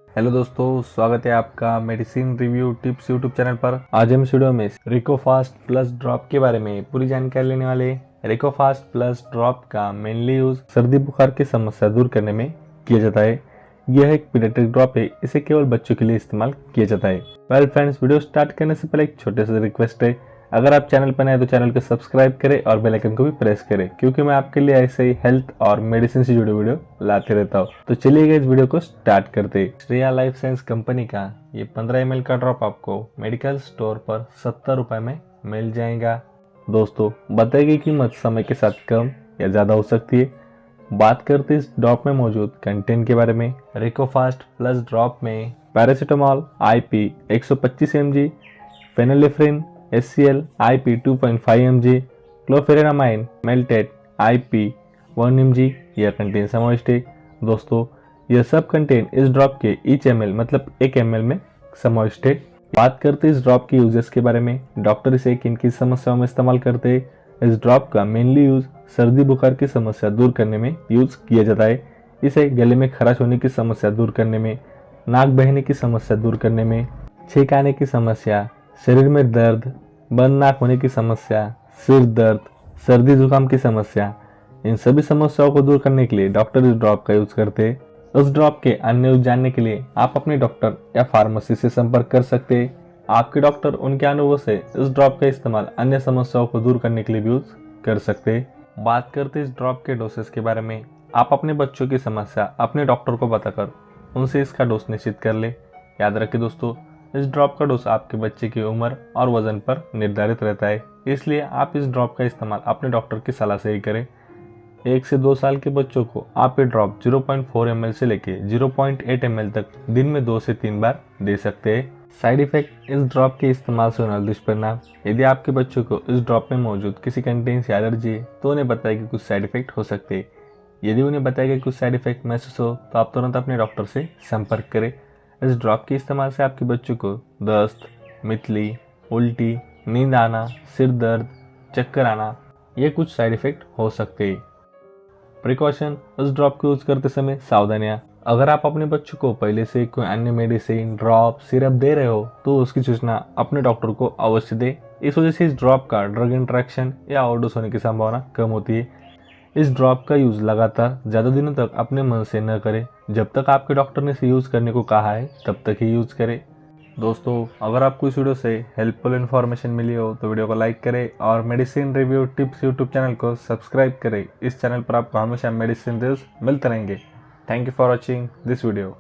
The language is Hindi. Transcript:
हेलो दोस्तों, स्वागत है आपका medicine review tips YouTube channel पर। आज हम इस वीडियो में रिकोफास्ट प्लस ड्रॉप के बारे में पूरी जानकारी लेने वाले। रिकोफास्ट प्लस ड्रॉप का मेनली यूज सर्दी बुखार की समस्या दूर करने में किया जाता है। यह एक पीडियाट्रिक ड्रॉप है, इसे केवल बच्चों के लिए इस्तेमाल किया जाता है। वेल फ्रेंड्स, वीडियो स्टार्ट करने से पहले एक छोटे से रिक्वेस्ट है, अगर आप चैनल पर नए तो चैनल को सब्सक्राइब करें और बेल आइकन को भी प्रेस करें, क्योंकि मैं आपके लिए ऐसे ही हेल्थ और मेडिसिन से जुड़े वीडियो लाते रहता हूँ। तो चलिए इस वीडियो को स्टार्ट करते हैं। श्रेया लाइफ साइंस कंपनी का ये 15 ml का ड्रॉप आपको मेडिकल स्टोर पर 70 रुपए में मिल जाएगा। दोस्तों, बताई गई कीमत समय के साथ कम या ज्यादा हो सकती है। बात करते इस ड्रॉप में मौजूद कंटेंट के बारे में। रिकोफास्ट प्लस ड्रॉप में paracetamol IP 125 mg, phenylephrine HCl IP 2.5 mg, chlorpheniramine maleate IP 1 mg यह कंटेंट समाविष्ट है। दोस्तों, यह सब कंटेंट इस ड्रॉप के each ml मतलब 1 ml में समाविष्ट है। बात करते इस ड्रॉप के यूजेस के बारे में। डॉक्टर इसे किन किन समस्याओं में इस्तेमाल करते हैं। इस ड्रॉप का मेनली यूज सर्दी बुखार की समस्या दूर करने में यूज किया जाता है। इसे गले में खराश होने की समस्या दूर करने में, नाक बहने की समस्या दूर करने में, छींक आने की समस्या, शरीर में दर्द, बंद नाक होने की समस्या, सिर दर्द, सर्दी जुकाम की समस्या, इन सभी समस्याओं को दूर करने के लिए डॉक्टर इस ड्रॉप का यूज करते हैं। उस ड्रॉप के अन्य यूज जानने के लिए आप अपने डॉक्टर या फार्मेसी से संपर्क कर सकते हैं। आपके डॉक्टर उनके अनुभव से इस ड्रॉप का इस्तेमाल अन्य समस्याओं को दूर करने के लिए भी यूज कर सकते हैं। बात करते इस ड्रॉप के डोसेस के बारे में। आप अपने बच्चों की समस्या अपने डॉक्टर को बताकर उनसे इसका डोज निश्चित कर ले। याद रखें दोस्तों, इस ड्रॉप का डोज आपके बच्चे की उम्र और वजन पर निर्धारित रहता है, इसलिए आप इस ड्रॉप का इस्तेमाल अपने डॉक्टर की सलाह से ही करें। 1 से 2 साल के बच्चों को आप ये ड्रॉप 0.4 ml से लेके 0.8 ml तक दिन में 2 से 3 बार दे सकते हैं। साइड इफेक्ट इस ड्रॉप के इस्तेमाल से होने वाले दुष्परिणाम। यदि आपके बच्चों को इस ड्रॉप में मौजूद किसी कंटेंट से एलर्जी है तो उन्हें बताया कि कुछ साइड इफेक्ट हो सकते हैं। यदि उन्हें बताया कि कुछ साइड इफेक्ट महसूस हो तो आप तुरंत अपने डॉक्टर से संपर्क करें। इस ड्रॉप के इस्तेमाल से आपके बच्चों को दस्त, मितली, उल्टी, नींद आना, सिर दर्द, चक्कर आना ये कुछ साइड इफेक्ट हो सकते हैं। प्रिकॉशन इस ड्रॉप को यूज करते समय सावधानियां। अगर आप अपने बच्चों को पहले से कोई अन्य मेडिसिन, ड्रॉप, सिरप दे रहे हो तो उसकी सूचना अपने डॉक्टर को अवश्य दें। इस वजह से इस ड्रॉप का ड्रग इंटरेक्शन या ओवरडोज होने की संभावना कम होती है। इस ड्रॉप का यूज लगातार ज़्यादा दिनों तक अपने मन से न करें। जब तक आपके डॉक्टर ने इसे यूज करने को कहा है तब तक ही यूज करें। दोस्तों, अगर आपको इस वीडियो से हेल्पफुल इन्फॉर्मेशन मिली हो तो वीडियो को लाइक करें और medicine review tips YouTube channel को सब्सक्राइब करें। इस चैनल पर आपको हमेशा मेडिसिन रिव्यूज मिलते रहेंगे। Thank you for watching this video.